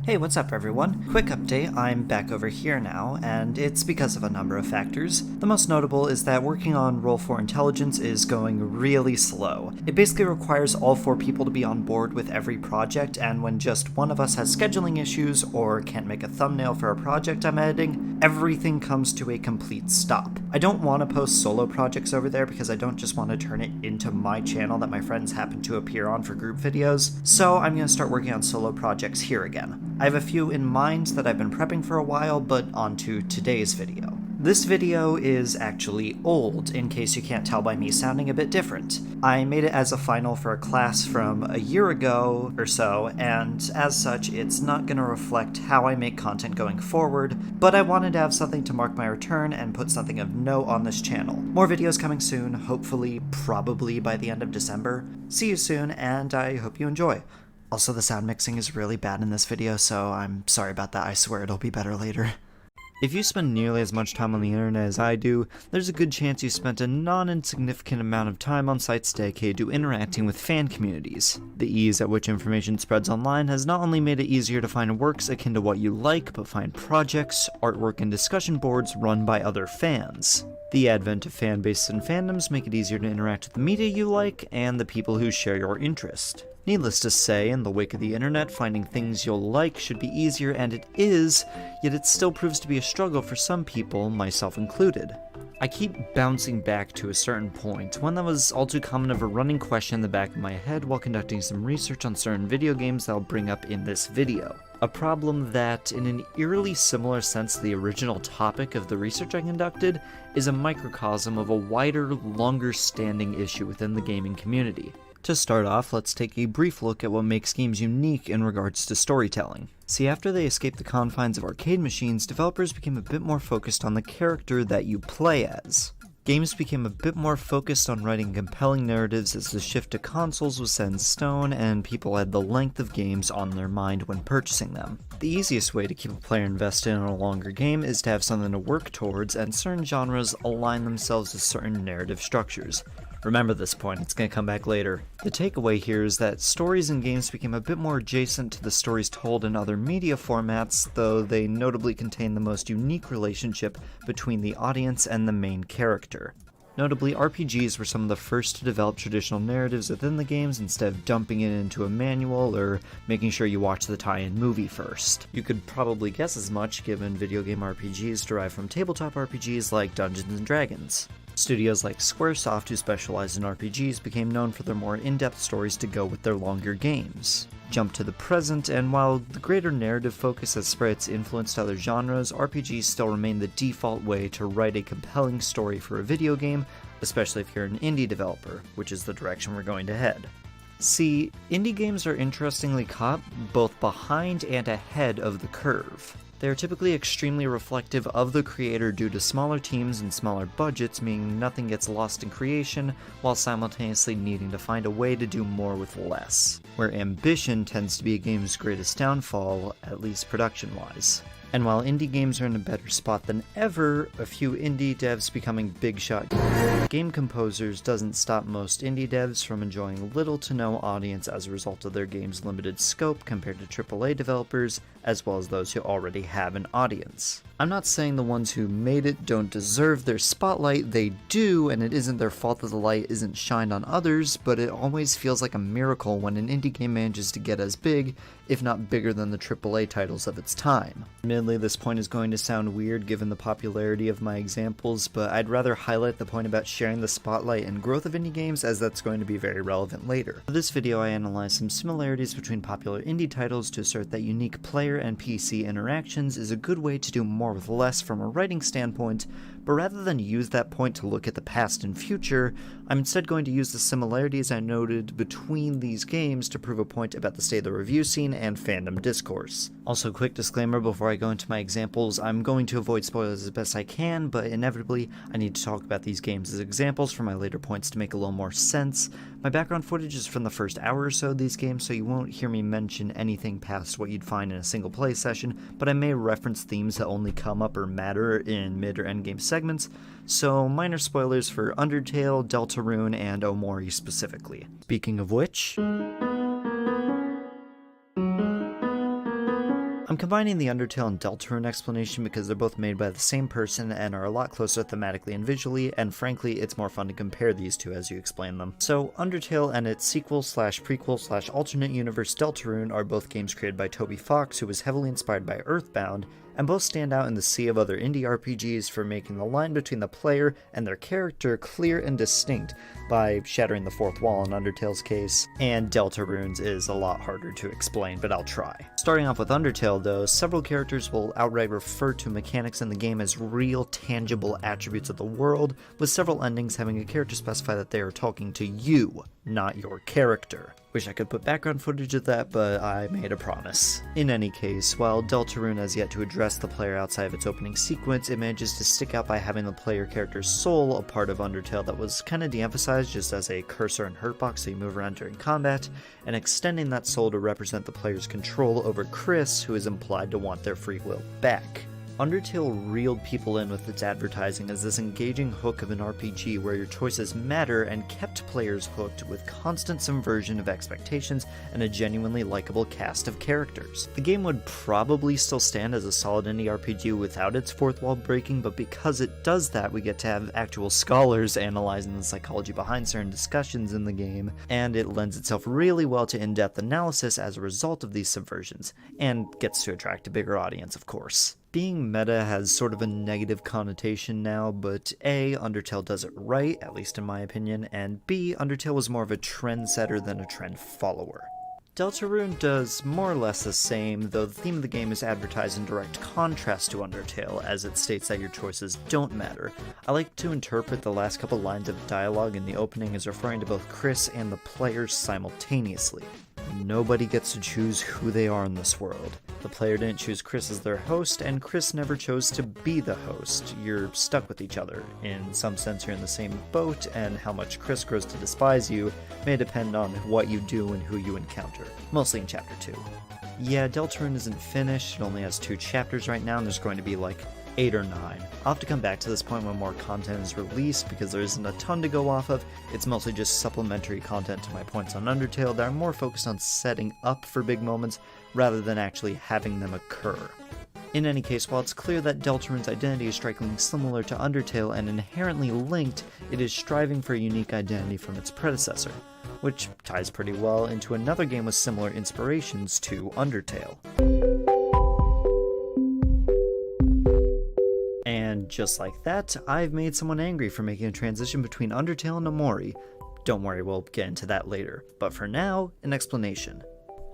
Hey, what's up everyone? Quick update, I'm back over here now, and it's because of a number of factors. The most notable is that working on Roll for Intelligence is going really slow. It basically requires all 4 people to be on board with every project, and when just one of us has scheduling issues or can't make a thumbnail for a project I'm editing, everything comes to a complete stop. I don't want to post solo projects over there because I don't just want to turn it into my channel that my friends happen to appear on for group videos, so I'm going to start working on solo projects here again. I have a few in mind that I've been prepping for a while, but on to today's video. This video is actually old, in case you can't tell by me sounding a bit different. I made it as a final for a class from a year ago or so, and as such, it's not going to reflect how I make content going forward, but I wanted to have something to mark my return and put something of note on this channel. More videos coming soon, hopefully, probably by the end of December. See you soon, and I hope you enjoy. Also, the sound mixing is really bad in this video, so I'm sorry about that. I swear it'll be better later. If you spend nearly as much time on the internet as I do, there's a good chance you spent a non-insignificant amount of time on sites dedicated to interacting with fan communities. The ease at which information spreads online has not only made it easier to find works akin to what you like, but find projects, artwork, and discussion boards run by other fans. The advent of fan bases and fandoms make it easier to interact with the media you like and the people who share your interest. Needless to say, in the wake of the internet, finding things you'll like should be easier, and it is, yet it still proves to be a struggle for some people, myself included. I keep bouncing back to a certain point, one that was all too common of a running question in the back of my head while conducting some research on certain video games that I'll bring up in this video. A problem that, in an eerily similar sense to the original topic of the research I conducted, is a microcosm of a wider, longer-standing issue within the gaming community. To start off, let's take a brief look at what makes games unique in regards to storytelling. See, after they escaped the confines of arcade machines, developers became a bit more focused on the character that you play as. Games became a bit more focused on writing compelling narratives as the shift to consoles was set in stone and people had the length of games on their mind when purchasing them. The easiest way to keep a player invested in a longer game is to have something to work towards, and certain genres align themselves with certain narrative structures. Remember this point, it's going to come back later. The takeaway here is that stories in games became a bit more adjacent to the stories told in other media formats, though they notably contain the most unique relationship between the audience and the main character. Notably, RPGs were some of the first to develop traditional narratives within the games instead of dumping it into a manual or making sure you watch the tie-in movie first. You could probably guess as much given video game RPGs derive from tabletop RPGs like Dungeons & Dragons. Studios like Squaresoft, who specialize in RPGs, became known for their more in-depth stories to go with their longer games. Jump to the present, and while the greater narrative focus has spread its influence to other genres, RPGs still remain the default way to write a compelling story for a video game, especially if you're an indie developer, which is the direction we're going to head. See, indie games are interestingly caught both behind and ahead of the curve. They are typically extremely reflective of the creator due to smaller teams and smaller budgets, meaning nothing gets lost in creation, while simultaneously needing to find a way to do more with less, where ambition tends to be a game's greatest downfall, at least production-wise. And while indie games are in a better spot than ever, a few indie devs becoming big shot game composers doesn't stop most indie devs from enjoying little to no audience as a result of their game's limited scope compared to AAA developers, as well as those who already have an audience. I'm not saying the ones who made it don't deserve their spotlight, they do, and it isn't their fault that the light isn't shined on others, but it always feels like a miracle when an indie game manages to get as big, if not bigger than the AAA titles of its time. Admittedly, this point is going to sound weird given the popularity of my examples, but I'd rather highlight the point about sharing the spotlight and growth of indie games, as that's going to be very relevant later. For this video, I analyzed some similarities between popular indie titles to assert that unique player and PC interactions is a good way to do more with less from a writing standpoint, but rather than use that point to look at the past and future, I'm instead going to use the similarities I noted between these games to prove a point about the state of the review scene and fandom discourse. Also, quick disclaimer before I go into my examples, I'm going to avoid spoilers as best I can, but inevitably I need to talk about these games as examples for my later points to make a little more sense. My background footage is from the first hour or so of these games, so you won't hear me mention anything past what you'd find in a single play session, but I may reference themes that only come up or matter in mid or end game segments, so minor spoilers for Undertale, Deltarune, and Omori specifically. Speaking of which, I'm combining the Undertale and Deltarune explanation because they're both made by the same person and are a lot closer thematically and visually, and frankly, it's more fun to compare these two as you explain them. So, Undertale and its sequel/prequel/alternate universe Deltarune are both games created by Toby Fox, who was heavily inspired by Earthbound, and both stand out in the sea of other indie RPGs for making the line between the player and their character clear and distinct by shattering the fourth wall in Undertale's case, and Deltarune's is a lot harder to explain, but I'll try. Starting off with Undertale though, several characters will outright refer to mechanics in the game as real, tangible attributes of the world, with several endings having a character specify that they are talking to you, not your character. Wish I could put background footage of that, but I made a promise. In any case, while Deltarune has yet to address the player outside of its opening sequence, it manages to stick out by having the player character's soul, a part of Undertale that was kinda de-emphasized just as a cursor and hurt box so you move around during combat, and extending that soul to represent the player's control over Chris, who is implied to want their free will back. Undertale reeled people in with its advertising as this engaging hook of an RPG where your choices matter and kept players hooked with constant subversion of expectations and a genuinely likable cast of characters. The game would probably still stand as a solid indie RPG without its fourth wall breaking, but because it does that, we get to have actual scholars analyzing the psychology behind certain discussions in the game, and it lends itself really well to in-depth analysis as a result of these subversions, and gets to attract a bigger audience, of course. Being meta has sort of a negative connotation now, but A, Undertale does it right, at least in my opinion, and B, Undertale was more of a trendsetter than a trend follower. Deltarune does more or less the same, though the theme of the game is advertised in direct contrast to Undertale, as it states that your choices don't matter. I like to interpret the last couple lines of dialogue in the opening as referring to both Chris and the players simultaneously. Nobody gets to choose who they are in this world. The player didn't choose Chris as their host, and Chris never chose to be the host. You're stuck with each other. In some sense, you're in the same boat, and how much Chris grows to despise you may depend on what you do and who you encounter, mostly in Chapter 2. Yeah, Deltarune isn't finished, it only has 2 chapters right now, and there's going to be like 8 or 9. I'll have to come back to this point when more content is released because there isn't a ton to go off of. It's mostly just supplementary content to my points on Undertale that are more focused on setting up for big moments rather than actually having them occur. In any case, while it's clear that Deltarune's identity is strikingly similar to Undertale and inherently linked, it is striving for a unique identity from its predecessor, which ties pretty well into another game with similar inspirations to Undertale. And just like that, I've made someone angry for making a transition between Undertale and Omori. Don't worry, we'll get into that later. But for now, an explanation.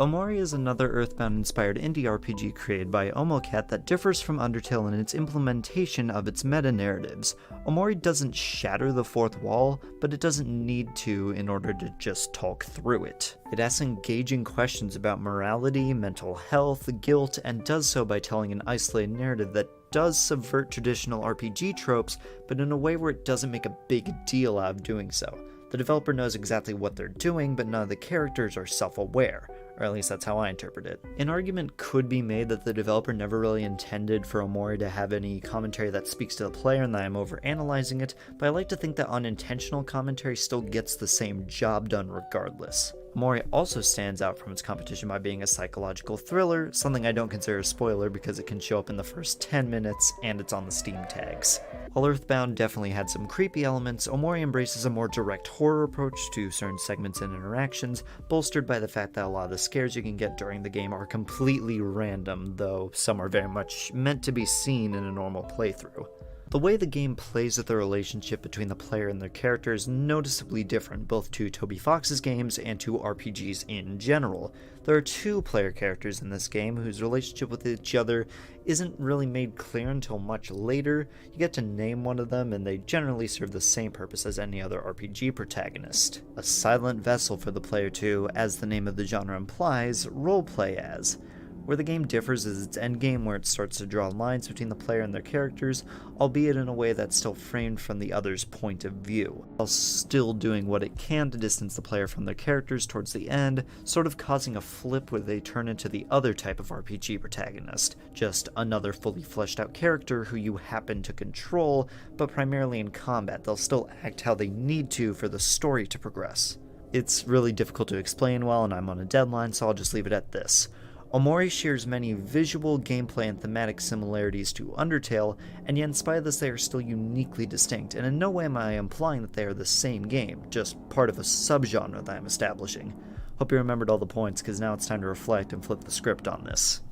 Omori is another Earthbound-inspired indie RPG created by Omocat that differs from Undertale in its implementation of its meta-narratives. Omori doesn't shatter the fourth wall, but it doesn't need to in order to just talk through it. It asks engaging questions about morality, mental health, guilt, and does so by telling an isolated narrative that does subvert traditional RPG tropes, but in a way where it doesn't make a big deal out of doing so. The developer knows exactly what they're doing, but none of the characters are self-aware, or at least that's how I interpret it. An argument could be made that the developer never really intended for Omori to have any commentary that speaks to the player and that I'm overanalyzing it, but I like to think that unintentional commentary still gets the same job done regardless. Omori also stands out from its competition by being a psychological thriller, something I don't consider a spoiler because it can show up in the first 10 minutes and it's on the Steam tags. While Earthbound definitely had some creepy elements, Omori embraces a more direct horror approach to certain segments and interactions, bolstered by the fact that a lot of the scares you can get during the game are completely random, though some are very much meant to be seen in a normal playthrough. The way the game plays with the relationship between the player and their character is noticeably different, both to Toby Fox's games and to RPGs in general. There are 2 player characters in this game whose relationship with each other isn't really made clear until much later. You get to name one of them, and they generally serve the same purpose as any other RPG protagonist. A silent vessel for the player to, as the name of the genre implies, roleplay as. Where the game differs is its endgame, where it starts to draw lines between the player and their characters, albeit in a way that's still framed from the other's point of view, while still doing what it can to distance the player from their characters towards the end, sort of causing a flip where they turn into the other type of RPG protagonist, just another fully fleshed out character who you happen to control, but primarily in combat they'll still act how they need to for the story to progress. It's really difficult to explain well, and I'm on a deadline, so I'll just leave it at this. Omori shares many visual, gameplay, and thematic similarities to Undertale, and yet in spite of this they are still uniquely distinct, and in no way am I implying that they are the same game, just part of a subgenre that I'm establishing. Hope you remembered all the points, because now it's time to reflect and flip the script on this.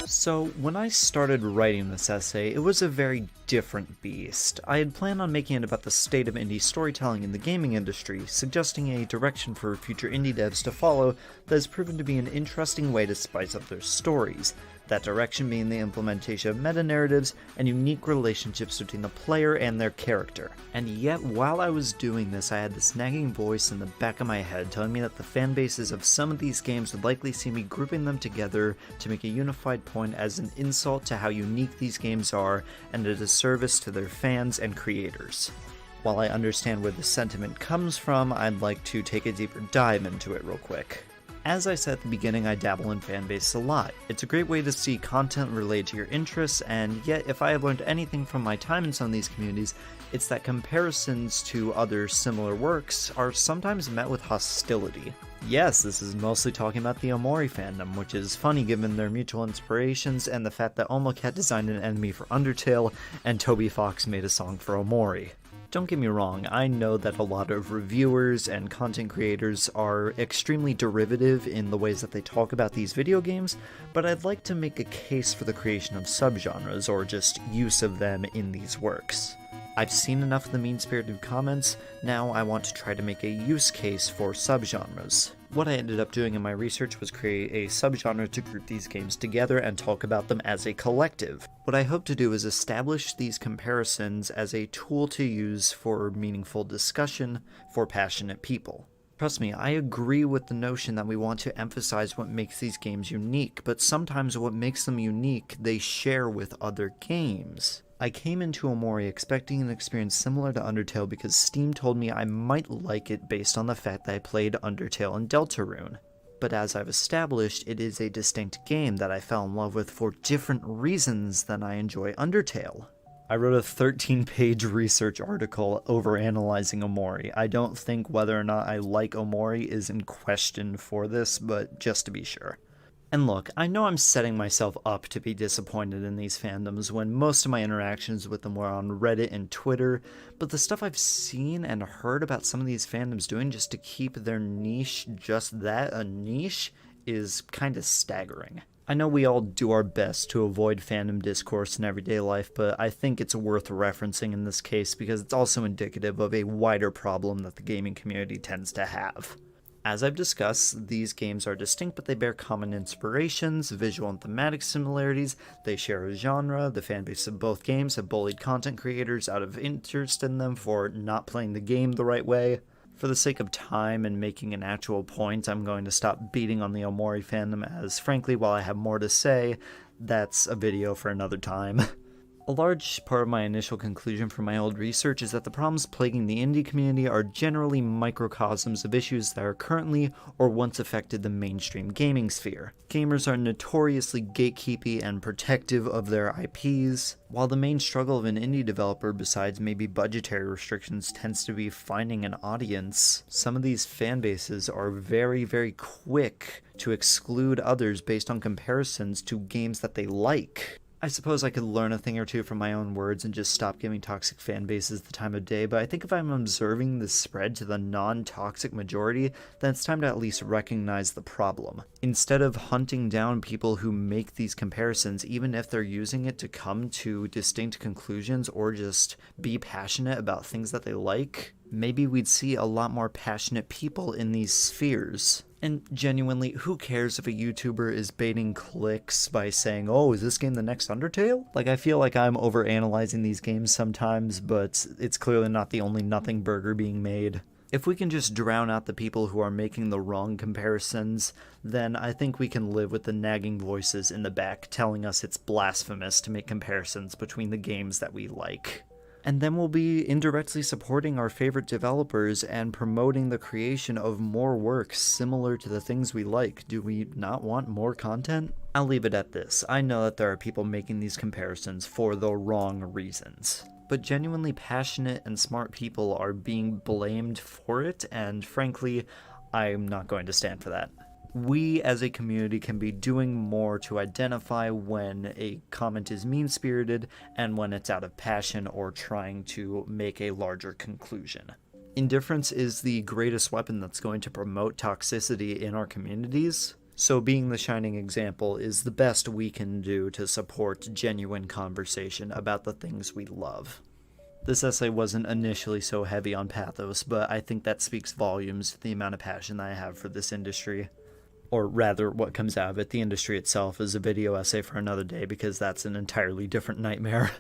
So, when I started writing this essay, it was a very different beast. I had planned on making it about the state of indie storytelling in the gaming industry, suggesting a direction for future indie devs to follow that has proven to be an interesting way to spice up their stories. That direction being the implementation of meta-narratives and unique relationships between the player and their character. And yet, while I was doing this, I had this nagging voice in the back of my head telling me that the fan bases of some of these games would likely see me grouping them together to make a unified point as an insult to how unique these games are and a disservice to their fans and creators. While I understand where the sentiment comes from, I'd like to take a deeper dive into it real quick. As I said at the beginning, I dabble in fanbase a lot. It's a great way to see content related to your interests, and yet if I have learned anything from my time in some of these communities, it's that comparisons to other similar works are sometimes met with hostility. Yes, this is mostly talking about the Omori fandom, which is funny given their mutual inspirations and the fact that Omocat designed an enemy for Undertale, and Toby Fox made a song for Omori. Don't get me wrong, I know that a lot of reviewers and content creators are extremely derivative in the ways that they talk about these video games, but I'd like to make a case for the creation of subgenres, or just use of them in these works. I've seen enough of the mean-spirited comments, now I want to try to make a use case for subgenres. What I ended up doing in my research was create a subgenre to group these games together and talk about them as a collective. What I hope to do is establish these comparisons as a tool to use for meaningful discussion for passionate people. Trust me, I agree with the notion that we want to emphasize what makes these games unique, but sometimes what makes them unique they share with other games. I came into Omori expecting an experience similar to Undertale because Steam told me I might like it based on the fact that I played Undertale and Deltarune. But as I've established, it is a distinct game that I fell in love with for different reasons than I enjoy Undertale. I wrote a 13-page research article overanalyzing Omori. I don't think whether or not I like Omori is in question for this, but just to be sure. And look, I know I'm setting myself up to be disappointed in these fandoms when most of my interactions with them were on Reddit and Twitter, but the stuff I've seen and heard about some of these fandoms doing just to keep their niche just that, a niche, is kinda staggering. I know we all do our best to avoid fandom discourse in everyday life, but I think it's worth referencing in this case because it's also indicative of a wider problem that the gaming community tends to have. As I've discussed, these games are distinct, but they bear common inspirations, visual and thematic similarities, they share a genre, the fanbase of both games have bullied content creators out of interest in them for not playing the game the right way. For the sake of time and making an actual point, I'm going to stop beating on the Omori fandom as, frankly, while I have more to say, that's a video for another time. A large part of my initial conclusion from my old research is that the problems plaguing the indie community are generally microcosms of issues that are currently or once affected the mainstream gaming sphere. Gamers are notoriously gatekeepy and protective of their IPs, while the main struggle of an indie developer, besides maybe budgetary restrictions, tends to be finding an audience. Some of these fan bases are very, very quick to exclude others based on comparisons to games that they like. I suppose I could learn a thing or two from my own words and just stop giving toxic fan bases the time of day, but I think if I'm observing the spread to the non-toxic majority, then it's time to at least recognize the problem. Instead of hunting down people who make these comparisons, even if they're using it to come to distinct conclusions or just be passionate about things that they like, maybe we'd see a lot more passionate people in these spheres. And genuinely, who cares if a YouTuber is baiting clicks by saying, oh, is this game the next Undertale? Like, I feel like I'm overanalyzing these games sometimes, but it's clearly not the only nothing burger being made. If we can just drown out the people who are making the wrong comparisons, then I think we can live with the nagging voices in the back telling us it's blasphemous to make comparisons between the games that we like. And then we'll be indirectly supporting our favorite developers and promoting the creation of more works similar to the things we like. Do we not want more content? I'll leave it at this. I know that there are people making these comparisons for the wrong reasons. But genuinely passionate and smart people are being blamed for it, and frankly, I'm not going to stand for that. We as a community can be doing more to identify when a comment is mean-spirited and when it's out of passion or trying to make a larger conclusion. Indifference is the greatest weapon that's going to promote toxicity in our communities, so being the shining example is the best we can do to support genuine conversation about the things we love. This essay wasn't initially so heavy on pathos, but I think that speaks volumes to the amount of passion that I have for this industry. Or rather, what comes out of it. The industry itself is a video essay for another day because that's an entirely different nightmare.